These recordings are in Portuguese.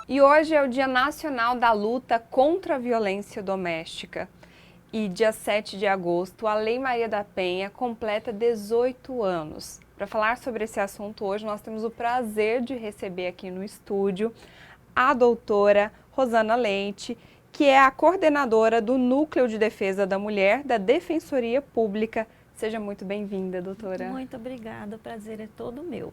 E hoje é o Dia Nacional da Luta contra a Violência Doméstica. E dia 7 de agosto, a Lei Maria da Penha completa 18 anos. Para falar sobre esse assunto hoje, nós temos o prazer de receber aqui no estúdio a doutora Rosana Leite, que é a coordenadora do Núcleo de Defesa da Mulher da Defensoria Pública. Seja muito bem-vinda, doutora. Muito obrigada, o prazer é todo meu.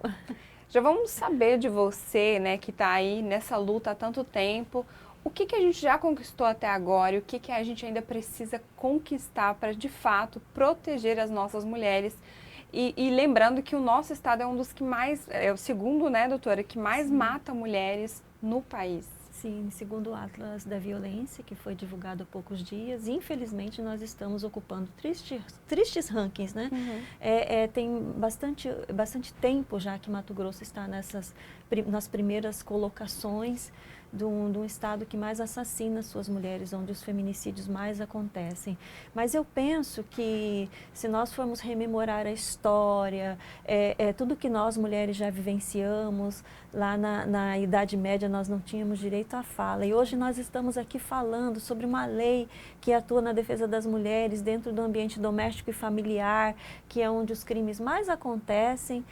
Já vamos saber de você, né, que está aí nessa luta há tanto tempo, o que a gente já conquistou até agora e o que a gente ainda precisa conquistar para, de fato, proteger as nossas mulheres. E lembrando que o nosso estado é um dos que mais, é o segundo, né, doutora, que mais Sim. mata mulheres no país. Sim, segundo o Atlas da Violência, que foi divulgado há poucos dias, infelizmente nós estamos ocupando tristes rankings, né? Tem bastante tempo já que Mato Grosso está nas primeiras colocações de um estado que mais assassina suas mulheres, onde os feminicídios mais acontecem. Mas eu penso que se nós formos rememorar a história, tudo que nós mulheres já vivenciamos, lá na Idade Média nós não tínhamos direito à fala. E hoje nós estamos aqui falando sobre uma lei que atua na defesa das mulheres dentro do ambiente doméstico e familiar, que é onde os crimes mais acontecem.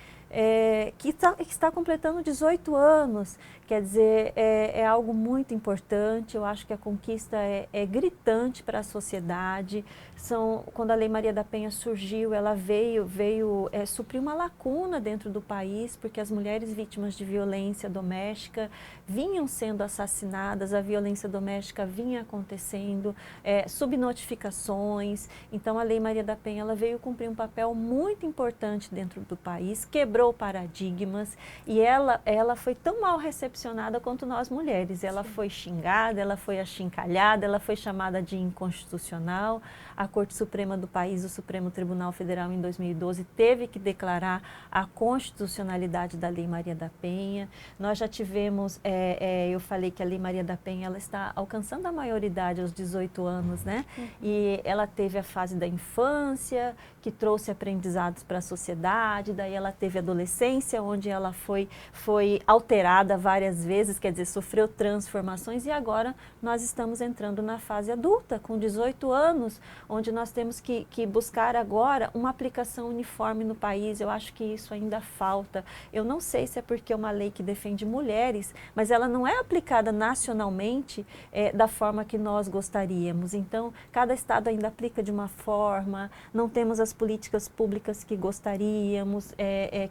Que está completando 18 anos, quer dizer, é algo muito importante. Eu acho que a conquista é gritante para a sociedade. Quando a Lei Maria da Penha surgiu, ela veio suprir uma lacuna dentro do país, porque as mulheres vítimas de violência doméstica vinham sendo assassinadas, a violência doméstica vinha acontecendo, subnotificações. Então a Lei Maria da Penha ela veio cumprir um papel muito importante dentro do país, quebrou paradigmas, e ela foi tão mal recepcionada quanto nós mulheres. Ela foi xingada, ela foi achincalhada, ela foi chamada de inconstitucional. A Corte Suprema do país, o Supremo Tribunal Federal, em 2012, teve que declarar a constitucionalidade da Lei Maria da Penha. Nós já tivemos, eu falei que a Lei Maria da Penha ela está alcançando a maioridade aos 18 anos, né? E ela teve a fase da infância, que trouxe aprendizados para a sociedade, daí ela teve a adolescência, onde ela foi alterada várias vezes, quer dizer, sofreu transformações, e agora nós estamos entrando na fase adulta, com 18 anos, onde nós temos que buscar agora uma aplicação uniforme no país. Eu acho que isso ainda falta. Eu não sei se é porque é uma lei que defende mulheres, mas ela não é aplicada nacionalmente da forma que nós gostaríamos. Então, cada estado ainda aplica de uma forma, não temos as políticas públicas que gostaríamos,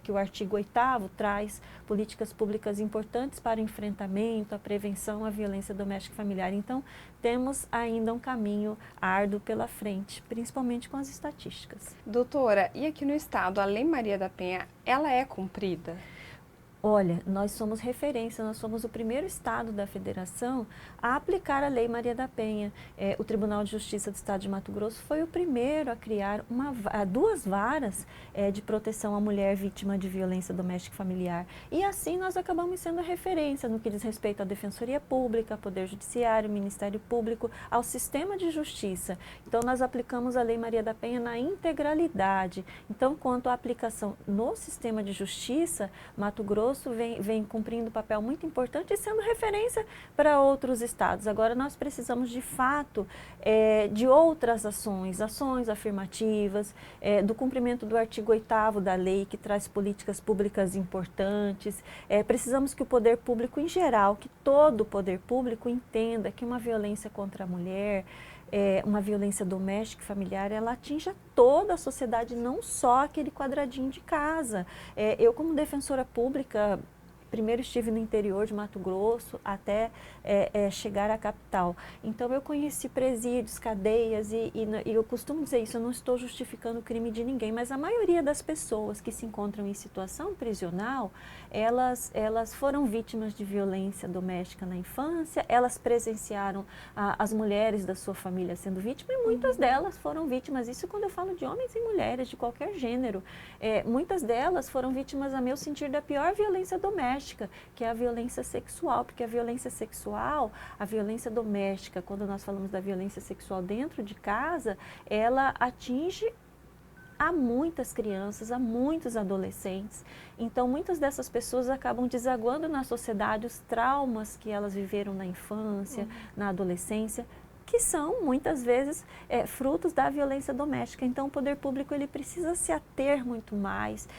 que o artigo 8º traz políticas públicas importantes para o enfrentamento, a prevenção à violência doméstica e familiar. Então, temos ainda um caminho árduo pela frente, principalmente com as estatísticas. Doutora, e aqui no estado, a Lei Maria da Penha, ela é cumprida? Olha, nós somos referência, nós somos o primeiro estado da federação a aplicar a Lei Maria da Penha. O Tribunal de Justiça do Estado de Mato Grosso foi o primeiro a criar duas varas de proteção à mulher vítima de violência doméstica e familiar. E assim nós acabamos sendo referência no que diz respeito à Defensoria Pública, Poder Judiciário, Ministério Público, ao sistema de justiça. Então nós aplicamos a Lei Maria da Penha na integralidade. Então, quanto à aplicação no sistema de justiça, Mato Grosso vem cumprindo um papel muito importante e sendo referência para outros estados. Agora nós precisamos de fato de outras ações afirmativas, do cumprimento do artigo 8º da lei, que traz políticas públicas importantes. Precisamos que o poder público em geral, que todo o poder público entenda que uma violência contra a mulher, uma violência doméstica e familiar, ela atinja toda a sociedade, não só aquele quadradinho de casa. Eu, como defensora pública, primeiro estive no interior de Mato Grosso até chegar à capital. Então eu conheci presídios, cadeias e eu costumo dizer isso, eu não estou justificando o crime de ninguém, mas a maioria das pessoas que se encontram em situação prisional, elas foram vítimas de violência doméstica na infância, elas presenciaram as mulheres da sua família sendo vítimas e muitas delas foram vítimas, isso quando eu falo de homens e mulheres de qualquer gênero, muitas delas foram vítimas, a meu sentir, da pior violência doméstica, que é a violência sexual, porque a violência sexual, a violência doméstica, quando nós falamos da violência sexual dentro de casa, ela atinge há muitas crianças, há muitos adolescentes. Então, muitas dessas pessoas acabam desaguando na sociedade os traumas que elas viveram na infância, na adolescência, que são, muitas vezes, frutos da violência doméstica. Então, o poder público ele precisa se ater muito mais,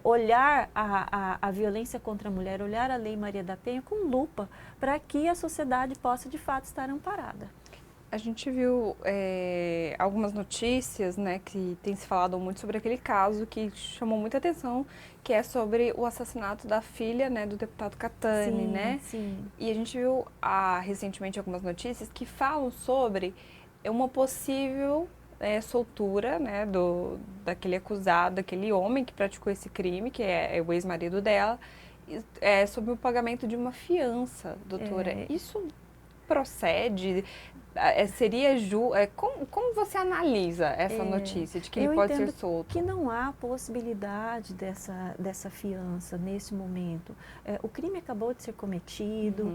olhar a violência contra a mulher, olhar a Lei Maria da Penha com lupa, para que a sociedade possa, de fato, estar amparada. A gente viu algumas notícias, né, que tem se falado muito sobre aquele caso que chamou muita atenção, que é sobre o assassinato da filha, né, do deputado Catani, Sim, né? sim. E a gente viu recentemente algumas notícias que falam sobre uma possível soltura, né, daquele acusado, daquele homem que praticou esse crime, que é o ex-marido dela, sobre o pagamento de uma fiança, doutora. Isso procede? Como você analisa essa notícia de que ele pode ser solto? Que não há possibilidade dessa fiança nesse momento. O crime acabou de ser cometido,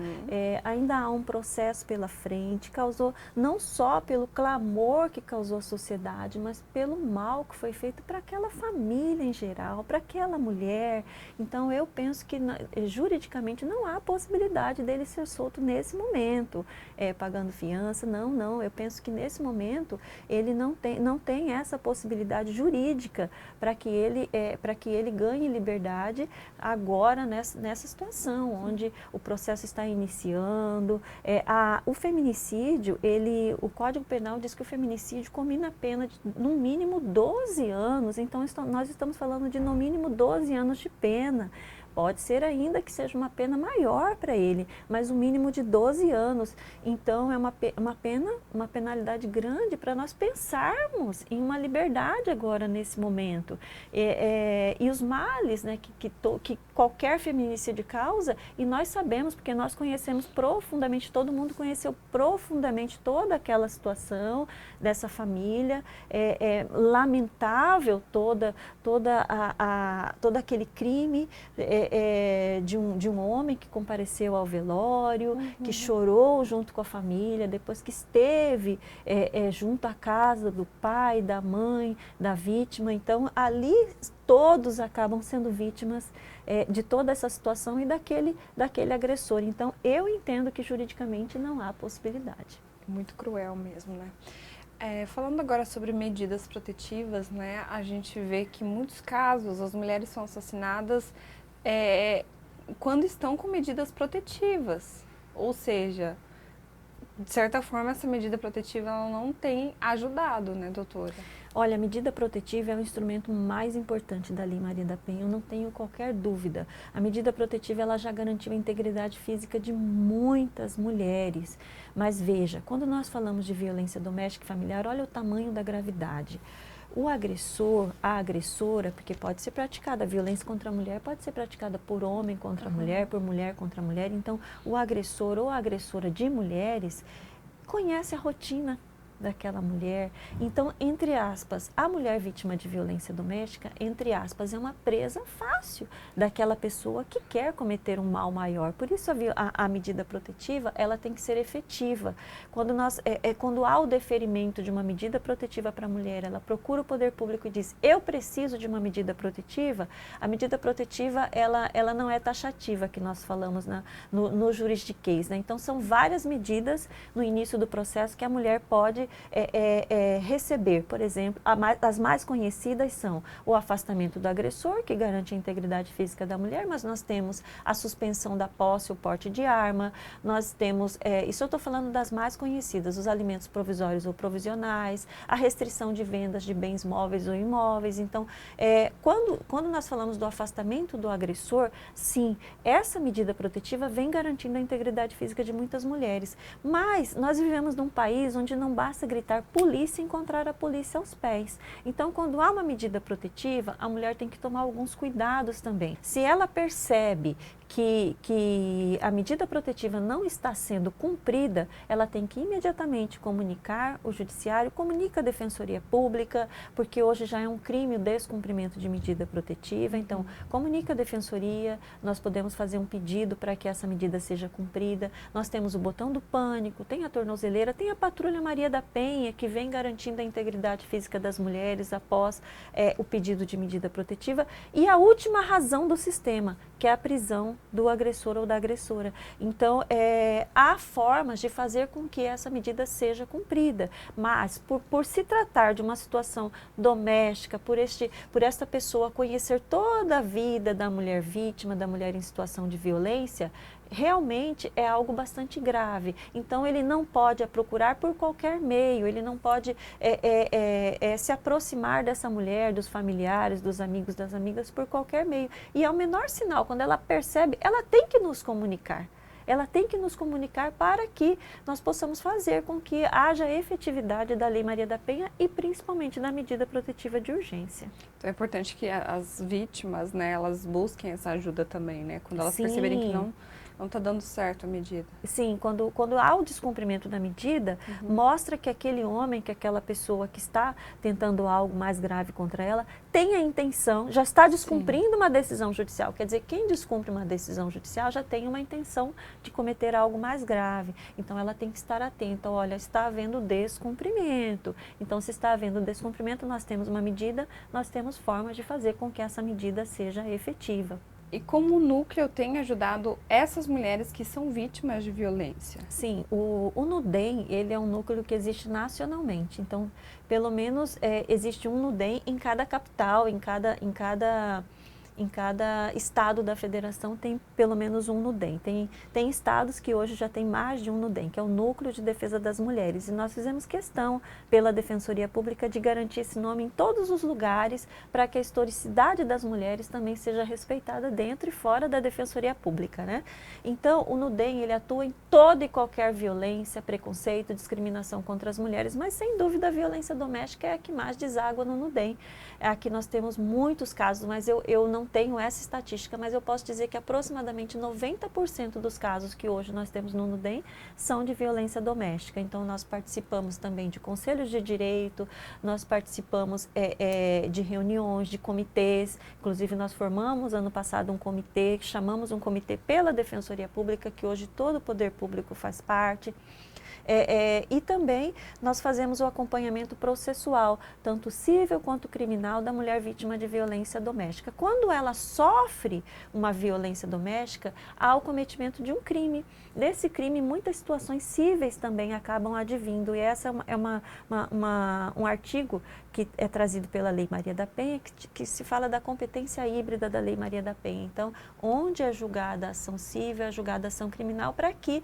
ainda há um processo pela frente, causou não só pelo clamor que causou a sociedade, mas pelo mal que foi feito para aquela família em geral, para aquela mulher. Então eu penso que juridicamente não há possibilidade dele ser solto nesse momento, pagando fiança. Não, eu penso que nesse momento ele não tem essa possibilidade jurídica para que ele ganhe liberdade agora nessa situação, onde o processo está iniciando. O feminicídio, o Código Penal diz que o feminicídio combina a pena de no mínimo 12 anos, então nós estamos falando de no mínimo 12 anos de pena. Pode ser ainda que seja uma pena maior para ele, mas o mínimo de 12 anos. Então, é uma penalidade grande para nós pensarmos em uma liberdade agora, nesse momento. E os males, né, que qualquer feminicídio causa, e nós sabemos, porque nós conhecemos profundamente, todo mundo conheceu profundamente toda aquela situação dessa família. Lamentável todo aquele crime, de um homem que compareceu ao velório, que chorou junto com a família, depois que esteve junto à casa do pai, da mãe, da vítima. Então, ali todos acabam sendo vítimas de toda essa situação e daquele agressor. Então, eu entendo que juridicamente não há possibilidade. Muito cruel mesmo, né? Falando agora sobre medidas protetivas, né, a gente vê que em muitos casos as mulheres são assassinadas quando estão com medidas protetivas, ou seja, de certa forma essa medida protetiva ela não tem ajudado, né, doutora? Olha, a medida protetiva é o instrumento mais importante da Lei Maria da Penha, eu não tenho qualquer dúvida. A medida protetiva ela já garantiu a integridade física de muitas mulheres. Mas veja, quando nós falamos de violência doméstica e familiar, olha o tamanho da gravidade. O agressor, a agressora, porque pode ser praticada, a violência contra a mulher pode ser praticada por homem contra mulher, por mulher contra mulher. Então, o agressor ou a agressora de mulheres conhece a rotina daquela mulher. Então, entre aspas, a mulher vítima de violência doméstica, entre aspas, é uma presa fácil daquela pessoa que quer cometer um mal maior. Por isso a medida protetiva, ela tem que ser efetiva. Quando há o deferimento de uma medida protetiva para a mulher, ela procura o poder público e diz, eu preciso de uma medida protetiva, a medida protetiva, ela não é taxativa, que nós falamos no juridiquês, né? Então, são várias medidas no início do processo que a mulher pode receber. Por exemplo, as mais conhecidas são o afastamento do agressor, que garante a integridade física da mulher, mas nós temos a suspensão da posse ou porte de arma, nós temos, isso eu estou falando das mais conhecidas, os alimentos provisórios ou provisionais, a restrição de vendas de bens móveis ou imóveis. Então, quando nós falamos do afastamento do agressor, sim, essa medida protetiva vem garantindo a integridade física de muitas mulheres, mas nós vivemos num país onde não basta gritar polícia e encontrar a polícia aos pés. Então, quando há uma medida protetiva, a mulher tem que tomar alguns cuidados também. Se ela percebe que a medida protetiva não está sendo cumprida, ela tem que imediatamente comunicar o judiciário, comunica a Defensoria Pública, porque hoje já é um crime o descumprimento de medida protetiva. Então, comunica a Defensoria, nós podemos fazer um pedido para que essa medida seja cumprida. Nós temos o botão do pânico, tem a tornozeleira, tem a Patrulha Maria da Penha, que vem garantindo a integridade física das mulheres após o pedido de medida protetiva, e a última razão do sistema, que é a prisão do agressor ou da agressora. Então, há formas de fazer com que essa medida seja cumprida, mas por se tratar de uma situação doméstica, por esta pessoa conhecer toda a vida da mulher vítima, da mulher em situação de violência, realmente é algo bastante grave. Então, ele não pode procurar por qualquer meio, ele não pode se aproximar dessa mulher, dos familiares, dos amigos, das amigas, por qualquer meio. E é o menor sinal, quando ela percebe, ela tem que nos comunicar. Ela tem que nos comunicar para que nós possamos fazer com que haja efetividade da Lei Maria da Penha e principalmente da medida protetiva de urgência. Então é importante que as vítimas, né, elas busquem essa ajuda também, né? Quando elas Sim. perceberem que não está dando certo a medida. Sim, quando há o descumprimento da medida, mostra que aquele homem, que aquela pessoa que está tentando algo mais grave contra ela, tem a intenção, já está descumprindo uma decisão judicial. Quer dizer, quem descumpre uma decisão judicial já tem uma intenção de cometer algo mais grave. Então, ela tem que estar atenta. Olha, está havendo descumprimento. Então, se está havendo descumprimento, nós temos uma medida, nós temos formas de fazer com que essa medida seja efetiva. E como o núcleo tem ajudado essas mulheres que são vítimas de violência? Sim, o NUDEM, ele é um núcleo que existe nacionalmente. Então, pelo menos existe um NUDEM em cada capital, em cada estado da federação tem pelo menos um NUDEM. Tem estados que hoje já tem mais de um NUDEM, que é o Núcleo de Defesa das Mulheres. E nós fizemos questão, pela Defensoria Pública, de garantir esse nome em todos os lugares, para que a historicidade das mulheres também seja respeitada dentro e fora da Defensoria Pública, né? Então, o NUDEM, ele atua em toda e qualquer violência, preconceito, discriminação contra as mulheres, mas sem dúvida a violência doméstica é a que mais deságua no NUDEM. Aqui nós temos muitos casos, mas eu não tenho essa estatística, mas eu posso dizer que aproximadamente 90% dos casos que hoje nós temos no NUDEM são de violência doméstica. Então, nós participamos também de conselhos de direito, nós participamos de reuniões, de comitês. Inclusive, nós formamos ano passado um comitê, chamamos um comitê pela Defensoria Pública, que hoje todo o poder público faz parte. E também nós fazemos o acompanhamento processual, tanto civil quanto criminal, da mulher vítima de violência doméstica. Quando ela sofre uma violência doméstica, há o cometimento de um crime. Desse crime, muitas situações cíveis também acabam advindo. E essa é um artigo que é trazido pela Lei Maria da Penha, que se fala da competência híbrida da Lei Maria da Penha. Então, onde é julgada a ação civil, é julgada a ação criminal, para que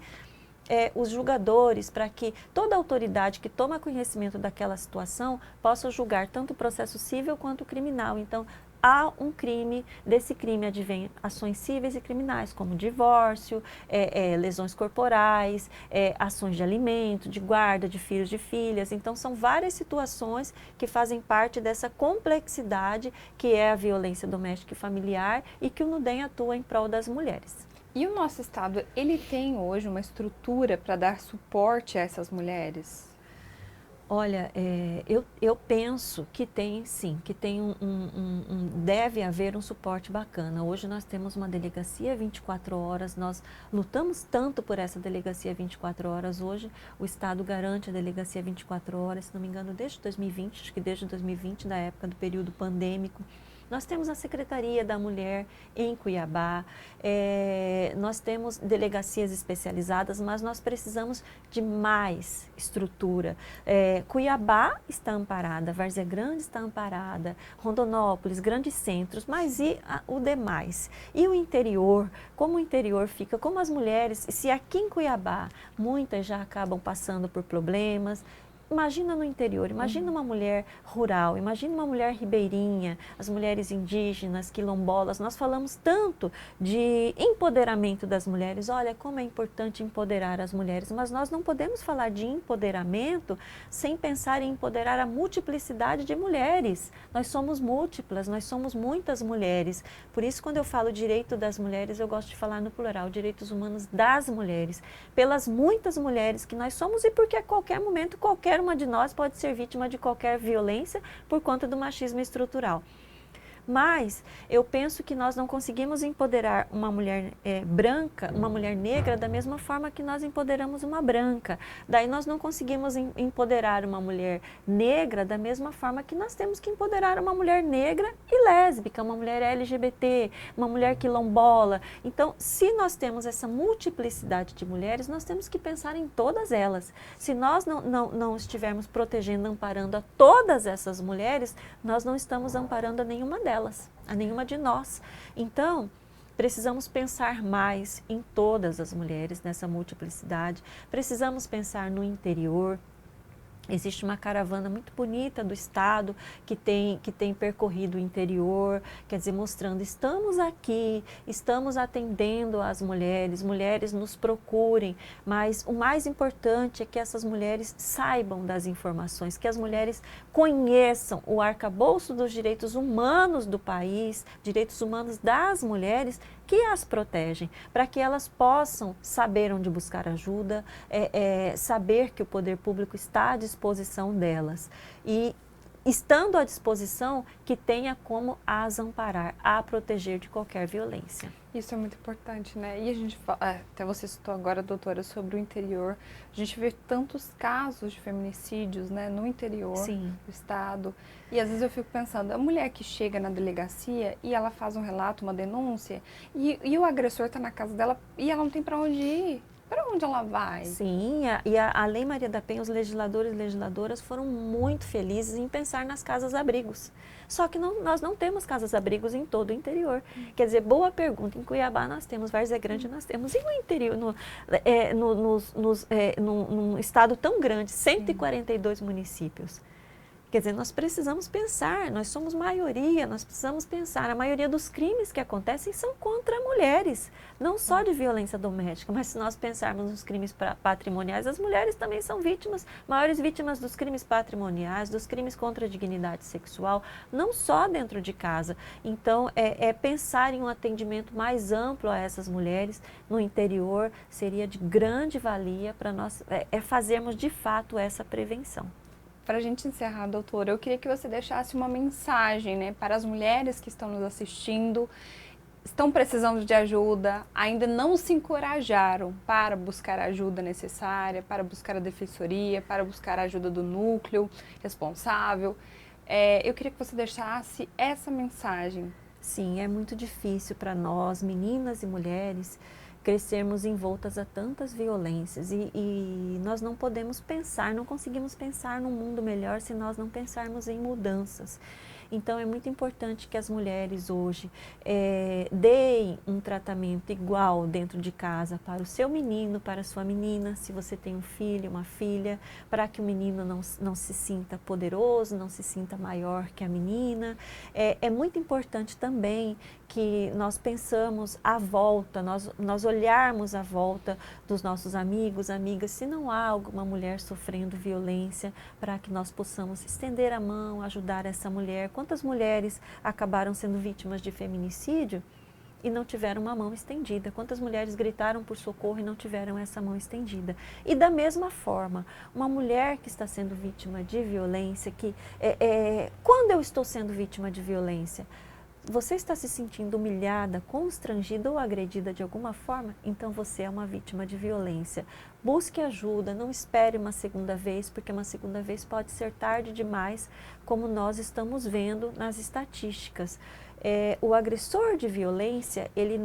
os julgadores, para que toda autoridade que toma conhecimento daquela situação possa julgar tanto o processo civil quanto o criminal. Então, há um crime, desse crime advém ações cíveis e criminais, como divórcio, lesões corporais, ações de alimento, de guarda de filhos, de filhas. Então, são várias situações que fazem parte dessa complexidade que é a violência doméstica e familiar e que o NUDEM atua em prol das mulheres. E o nosso estado, ele tem hoje uma estrutura para dar suporte a essas mulheres? Olha, eu penso que tem sim, que tem deve haver um suporte bacana. Hoje nós temos uma delegacia 24 horas, nós lutamos tanto por essa delegacia 24 horas. Hoje o Estado garante a delegacia 24 horas, se não me engano, desde 2020, acho que desde 2020, da época do período pandêmico. Nós temos a Secretaria da Mulher em Cuiabá, nós temos delegacias especializadas, mas nós precisamos de mais estrutura. Cuiabá está amparada, Várzea Grande está amparada, Rondonópolis, grandes centros, mas e o demais? E o interior? Como o interior fica? Como as mulheres, se aqui em Cuiabá muitas já acabam passando por problemas, imagina no interior, imagina uma mulher rural, imagina uma mulher ribeirinha, as mulheres indígenas, quilombolas. Nós falamos tanto de empoderamento das mulheres. Olha, como é importante empoderar as mulheres, mas nós não podemos falar de empoderamento sem pensar em empoderar a multiplicidade de mulheres. Nós somos múltiplas, nós somos muitas mulheres. Por isso, quando eu falo direito das mulheres, eu gosto de falar no plural, direitos humanos das mulheres, pelas muitas mulheres que nós somos e porque a qualquer momento, qualquer uma de nós pode ser vítima de qualquer violência por conta do machismo estrutural. Mas eu penso que nós não conseguimos empoderar uma mulher branca, uma mulher negra, da mesma forma que nós empoderamos uma branca. Daí nós não conseguimos empoderar uma mulher negra da mesma forma que nós temos que empoderar uma mulher negra e lésbica, uma mulher LGBT, uma mulher quilombola. Então, se nós temos essa multiplicidade de mulheres, nós temos que pensar em todas elas. Se nós não estivermos protegendo, amparando a todas essas mulheres, nós não estamos amparando a nenhuma delas, a nenhuma de nós. Então, precisamos pensar mais em todas as mulheres, nessa multiplicidade. Precisamos pensar no interior. Existe uma caravana muito bonita do Estado que tem percorrido o interior, quer dizer, mostrando, estamos aqui, estamos atendendo as mulheres, mulheres nos procurem, mas o mais importante é que essas mulheres saibam das informações, que as mulheres conheçam o arcabouço dos direitos humanos do país, direitos humanos das mulheres, que as protegem, para que elas possam saber onde buscar ajuda, saber que o poder público está à disposição delas e, estando à disposição, que tenha como as amparar, a proteger de qualquer violência. Isso é muito importante, né? E a gente, até você citou agora, doutora, sobre o interior, a gente vê tantos casos de feminicídios, né, no interior Sim. do estado, e às vezes eu fico pensando, a mulher que chega na delegacia e ela faz um relato, uma denúncia, e o agressor está na casa dela e ela não tem para onde ir. Para onde ela vai? Sim, a Lei Maria da Penha, os legisladores e legisladoras foram muito felizes em pensar nas casas-abrigos. Só que nós não temos casas-abrigos em todo o interior. Quer dizer, boa pergunta, em Cuiabá nós temos, Várzea Grande nós temos. E no interior, num estado tão grande, 142 municípios. Quer dizer, nós precisamos pensar, nós somos maioria, nós precisamos pensar. A maioria dos crimes que acontecem são contra mulheres, não só de violência doméstica, mas se nós pensarmos nos crimes patrimoniais, as mulheres também são vítimas, maiores vítimas dos crimes patrimoniais, dos crimes contra a dignidade sexual, não só dentro de casa. Então, pensar em um atendimento mais amplo a essas mulheres no interior seria de grande valia para nós fazermos de fato essa prevenção. Para a gente encerrar, doutora, eu queria que você deixasse uma mensagem, né, para as mulheres que estão nos assistindo, estão precisando de ajuda, ainda não se encorajaram para buscar a ajuda necessária, para buscar a defensoria, para buscar a ajuda do núcleo responsável. Eu queria que você deixasse essa mensagem. Sim, é muito difícil para nós, meninas e mulheres, crescermos envoltas a tantas violências e nós não podemos pensar, não conseguimos pensar num mundo melhor se nós não pensarmos em mudanças. Então, é muito importante que as mulheres hoje deem um tratamento igual dentro de casa para o seu menino, para a sua menina, se você tem um filho, uma filha, para que o menino não se sinta poderoso, não se sinta maior que a menina. É muito importante também que nós pensamos à volta, nós olharmos à volta dos nossos amigos, amigas, se não há alguma mulher sofrendo violência, para que nós possamos estender a mão, ajudar essa mulher. Quantas mulheres acabaram sendo vítimas de feminicídio e não tiveram uma mão estendida? Quantas mulheres gritaram por socorro e não tiveram essa mão estendida? E da mesma forma, uma mulher que está sendo vítima de violência, quando eu estou sendo vítima de violência, você está se sentindo humilhada, constrangida ou agredida de alguma forma? Então você é uma vítima de violência. Busque ajuda, não espere uma segunda vez, porque uma segunda vez pode ser tarde demais, como nós estamos vendo nas estatísticas. O agressor de violência, ele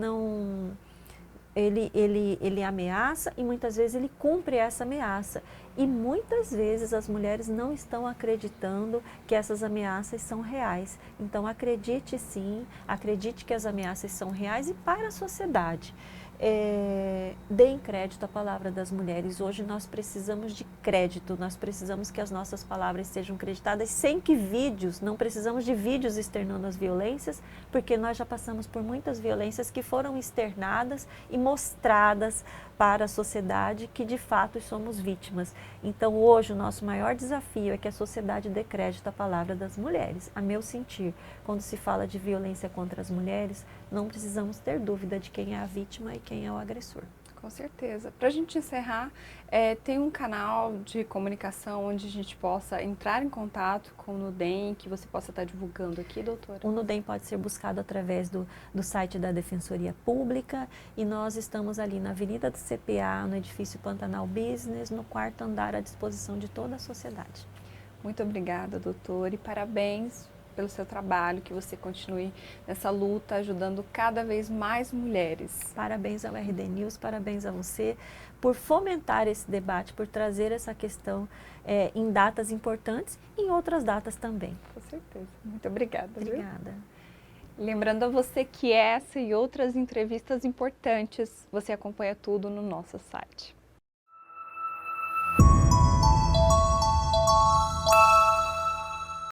ameaça e muitas vezes ele cumpre essa ameaça. E muitas vezes as mulheres não estão acreditando que essas ameaças são reais. Então acredite sim, acredite que as ameaças são reais e para a sociedade. Deem crédito à palavra das mulheres. Hoje nós precisamos de crédito, nós precisamos que as nossas palavras sejam creditadas sem que não precisamos de vídeos externando as violências, porque nós já passamos por muitas violências que foram externadas e mostradas para a sociedade que de fato somos vítimas. Então hoje o nosso maior desafio é que a sociedade dê crédito à palavra das mulheres. A meu sentir, quando se fala de violência contra as mulheres, não precisamos ter dúvida de quem é a vítima e quem é o agressor. Com certeza. Para a gente encerrar, tem um canal de comunicação onde a gente possa entrar em contato com o Nudem, que você possa estar divulgando aqui, doutora? O Nudem pode ser buscado através do site da Defensoria Pública e nós estamos ali na Avenida do CPA, no edifício Pantanal Business, no 4º andar, à disposição de toda a sociedade. Muito obrigada, doutora, e parabéns pelo seu trabalho, que você continue nessa luta, ajudando cada vez mais mulheres. Parabéns ao RD News, parabéns a você por fomentar esse debate, por trazer essa questão em datas importantes e em outras datas também. Com certeza. Muito obrigada. Obrigada. Viu? Lembrando a você que essa e outras entrevistas importantes, você acompanha tudo no nosso site.